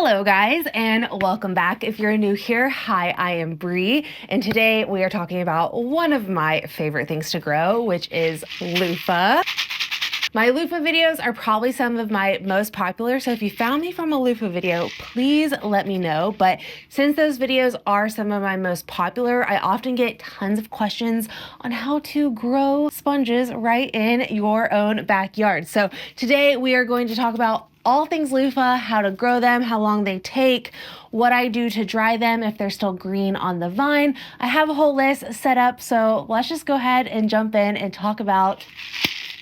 Hello guys, and welcome back. If you're new here, hi, I am Bree, and today we are talking about one of my favorite things to grow, which is loofah. My loofah videos are probably some of my most popular, so if you found me from a loofah video, please let me know. But since those videos are some of my most popular, I often get tons of questions on how to grow sponges right in your own backyard. So today we are going to talk about all things loofah, how to grow them, how long they take, what I do to dry them if they're still green on the vine. I have a whole list set up, so let's just go ahead and jump in and talk about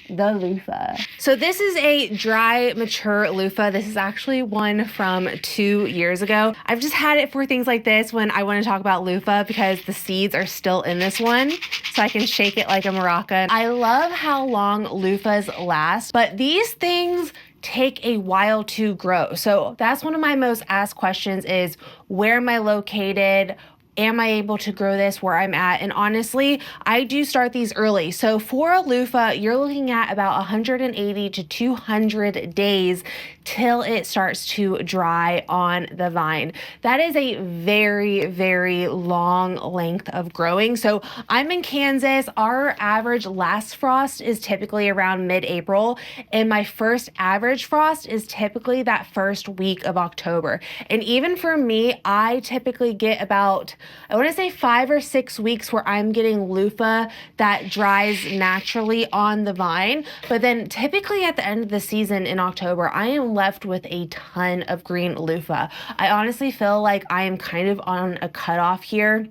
the loofah. So this is a dry, mature loofah. This is actually one from 2 years ago. I've just had it for things like this when I want to talk about loofah because the seeds are still in this one, so I can shake it like a maraca. I love how long loofahs last, but these things take a while to grow. So that's one of my most asked questions is, where am I located? Am I able to grow this where I'm at? And honestly, I do start these early. So for a loofah, you're looking at about 180 to 200 days till it starts to dry on the vine. That is a very, very long length of growing. So I'm in Kansas. Our average last frost is typically around mid-April, and my first average frost is typically that first week of October. And even for me, I typically get about, I want to say 5 or 6 weeks where I'm getting loofah that dries naturally on the vine. But then typically at the end of the season in October, I am left with a ton of green loofah. I honestly feel like I am kind of on a cutoff here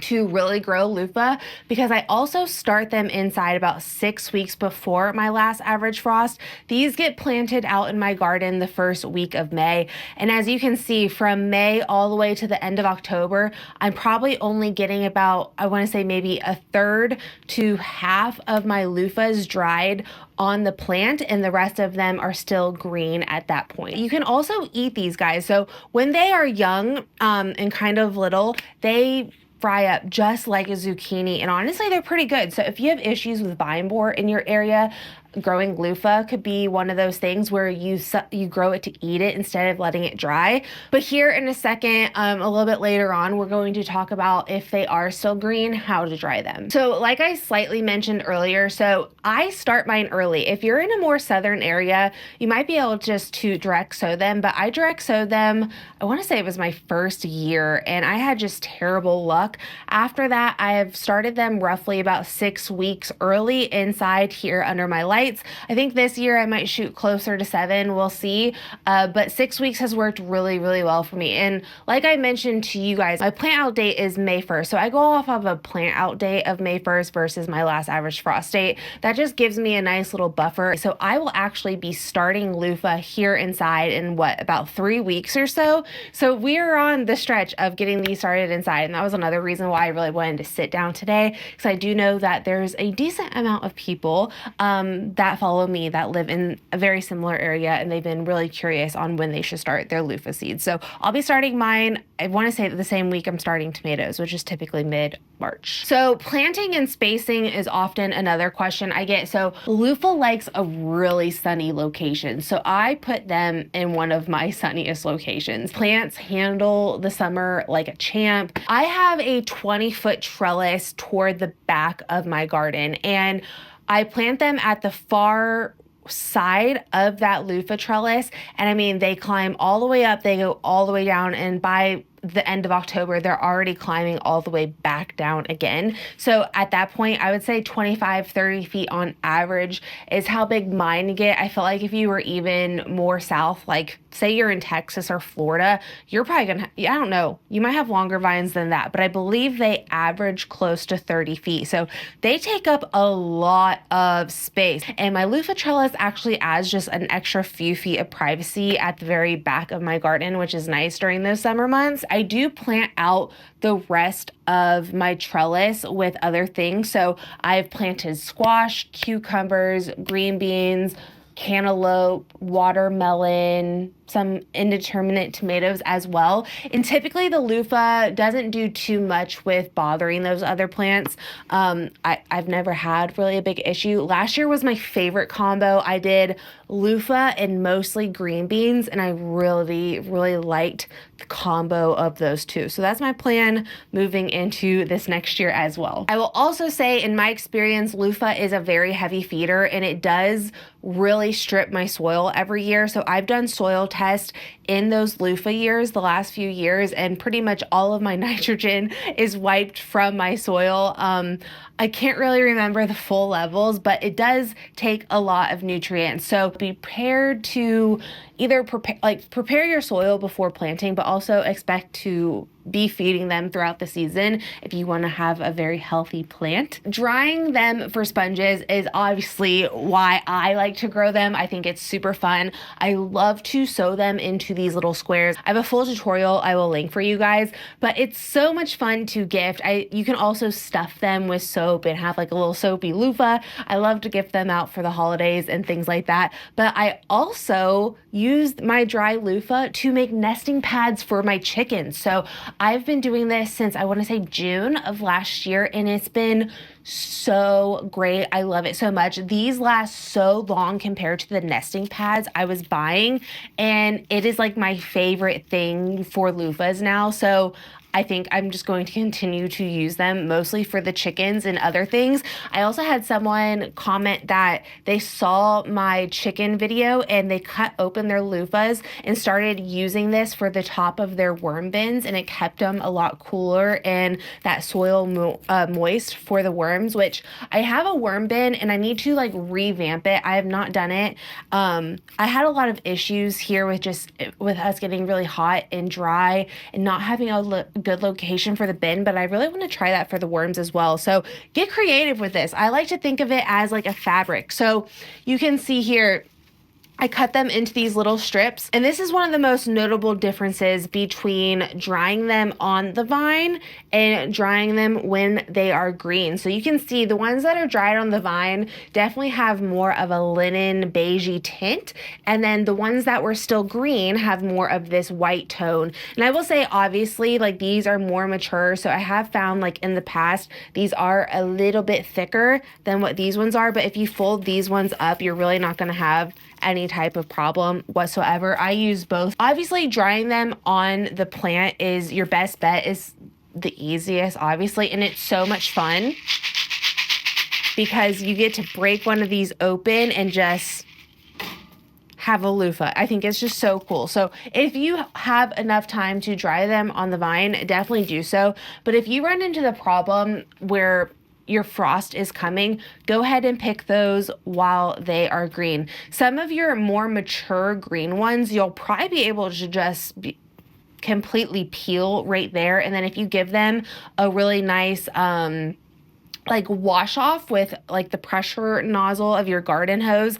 to really grow loofah because I also start them inside about 6 weeks before my last average frost. These get planted out in my garden the first week of May. And as you can see, from May all the way to the end of October, I'm probably only getting about, I want to say maybe a third to half of my loofahs dried on the plant, and the rest of them are still green at that point. You can also eat these guys. So when they are young and kind of little, they fry up just like a zucchini, and honestly they're pretty good. So if you have issues with vine borer in your area, growing loofah could be one of those things where you grow it to eat it instead of letting it dry. But here in a second, a little bit later on, we're going to talk about, if they are still green, how to dry them. So like I slightly mentioned earlier, so I start mine early. If you're in a more southern area, you might be able just to direct sow them, but I direct sowed them, I want to say it was my first year, and I had just terrible luck. After that, I have started them roughly about 6 weeks early inside here under my lights. I think this year I might shoot closer to 7. We'll see. But 6 weeks has worked really, really well for me. And like I mentioned to you guys, my plant out date is May 1st. So I go off of a plant out date of May 1st versus my last average frost date. That just gives me a nice little buffer. So I will actually be starting loofah here inside in about 3 weeks or so. So we are on the stretch of getting these started inside. And that was another reason why I really wanted to sit down today, because I do know that there's a decent amount of people that follow me that live in a very similar area, and they've been really curious on when they should start their loofah seeds. So I'll be starting mine, I want to say the same week I'm starting tomatoes, which is typically mid-March. So planting and spacing is often another question I get. So loofah likes a really sunny location, so I put them in one of my sunniest locations. Plants handle the summer like a champ. I have a 20-foot trellis toward the back of my garden, and I plant them at the far side of that loofah trellis. And I mean, they climb all the way up, they go all the way down, and by the end of October, they're already climbing all the way back down again. So at that point, I would say 25, 30 feet on average is how big mine get. I feel like if you were even more south, like say you're in Texas or Florida, you're probably gonna, I don't know, you might have longer vines than that, but I believe they average close to 30 feet. So they take up a lot of space. And my loofah trellis actually adds just an extra few feet of privacy at the very back of my garden, which is nice during those summer months. I do plant out the rest of my trellis with other things. So I've planted squash, cucumbers, green beans, cantaloupe, watermelon, some indeterminate tomatoes as well. And typically the loofah doesn't do too much with bothering those other plants. I've never had really a big issue. Last year was my favorite combo. I did loofah and mostly green beans, and I really, really liked the combo of those two. So that's my plan moving into this next year as well. I will also say, in my experience, loofah is a very heavy feeder, and it does really strip my soil every year. So I've done soil tests in those loofah years, the last few years, and pretty much all of my nitrogen is wiped from my soil. I can't really remember the full levels, but it does take a lot of nutrients. So be prepared to either prepare your soil before planting, but also expect to be feeding them throughout the season if you want to have a very healthy plant. Drying them for sponges is obviously why I like to grow them. I think it's super fun. I love to sew them into these little squares. I have a full tutorial I will link for you guys, but it's so much fun to gift. You can also stuff them with soap and have like a little soapy loofah. I love to gift them out for the holidays and things like that. But I also used my dry loofah to make nesting pads for my chickens. So I've been doing this since I want to say June of last year, and it's been so great. I love it so much. These last so long compared to the nesting pads I was buying, and it is like my favorite thing for loofahs now. So I think I'm just going to continue to use them mostly for the chickens and other things. I also had someone comment that they saw my chicken video and they cut open their loofahs and started using this for the top of their worm bins, and it kept them a lot cooler and that soil moist for the worms, which I have a worm bin and I need to like revamp it. I have not done it. I had a lot of issues here with us getting really hot and dry and not having a good location for the bin, but I really want to try that for the worms as well. So get creative with this. I like to think of it as like a fabric. So you can see here, I cut them into these little strips, and this is one of the most notable differences between drying them on the vine and drying them when they are green. So you can see the ones that are dried on the vine definitely have more of a linen beigey tint, and then the ones that were still green have more of this white tone. And I will say, obviously, like these are more mature, so I have found like in the past these are a little bit thicker than what these ones are, but if you fold these ones up, you're really not going to have any type of problem whatsoever. I use both. Obviously, drying them on the plant is your best bet, is the easiest, obviously, and it's so much fun because you get to break one of these open and just have a loofah. I think it's just so cool. So if you have enough time to dry them on the vine, definitely do so. But if you run into the problem where your frost is coming, go ahead and pick those while they are green. Some of your more mature green ones, you'll probably be able to just completely peel right there. And then if you give them a really nice like wash off with like the pressure nozzle of your garden hose,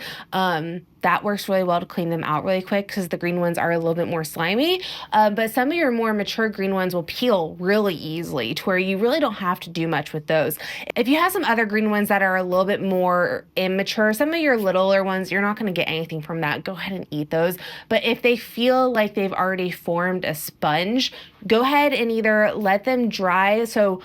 that works really well to clean them out really quick because the green ones are a little bit more slimy. But some of your more mature green ones will peel really easily to where you really don't have to do much with those. If you have some other green ones that are a little bit more immature, some of your littler ones, you're not going to get anything from that. Go ahead and eat those. But if they feel like they've already formed a sponge, go ahead and either let them dry. So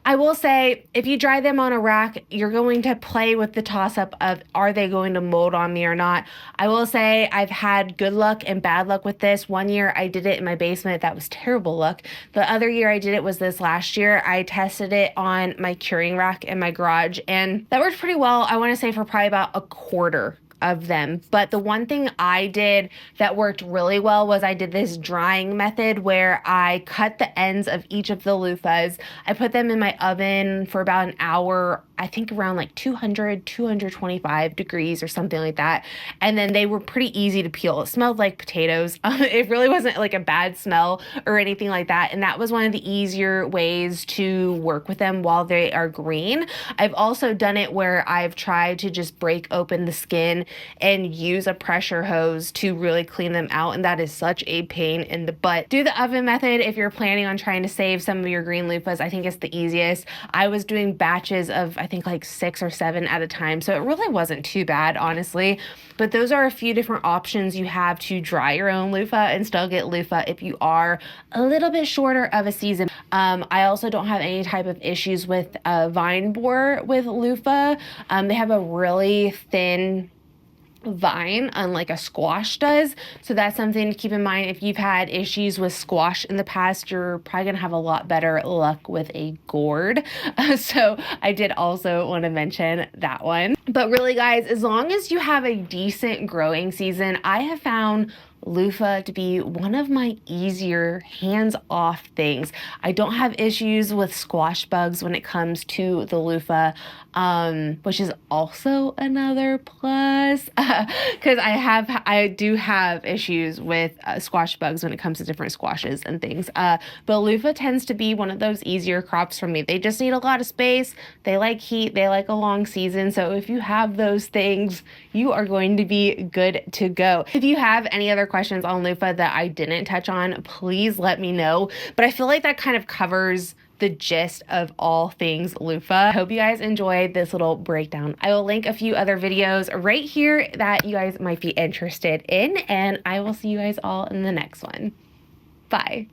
I will say, if you dry them on a rack, you're going to play with the toss-up of, are they going to mold on me or not? I will say I've had good luck and bad luck with this. One year I did it in my basement. That was terrible luck. The other year I did it was this last year. I tested it on my curing rack in my garage, and that worked pretty well. I want to say for probably about a quarter of them. But the one thing I did that worked really well was I did this drying method where I cut the ends of each of the loofahs. I put them in my oven for about an hour, I think around like 225 degrees or something like that. And then they were pretty easy to peel. It smelled like potatoes. It really wasn't like a bad smell or anything like that. And that was one of the easier ways to work with them while they are green. I've also done it where I've tried to just break open the skin and use a pressure hose to really clean them out, and that is such a pain in the butt. Do the oven method if you're planning on trying to save some of your green loofahs. I think it's the easiest. I was doing batches of I think like 6 or 7 at a time. So it really wasn't too bad, honestly. But those are a few different options you have to dry your own loofah and still get loofah if you are a little bit shorter of a season. I also don't have any type of issues with vine borer with loofah. They have a really thin vine, unlike a squash does. So that's something to keep in mind. If you've had issues with squash in the past, you're probably gonna have a lot better luck with a gourd. So I did also want to mention that one. But really, guys, as long as you have a decent growing season, I have found loofah to be one of my easier hands-off things. I don't have issues with squash bugs when it comes to the loofah, which is also another plus, because I do have issues with squash bugs when it comes to different squashes and things. But loofah tends to be one of those easier crops for me. They just need a lot of space. They like heat. They like a long season. So if you have those things, you are going to be good to go. If you have any other questions on loofah that I didn't touch on, please let me know. But I feel like that kind of covers the gist of all things loofah. I hope you guys enjoyed this little breakdown. I will link a few other videos right here that you guys might be interested in, and I will see you guys all in the next one. Bye.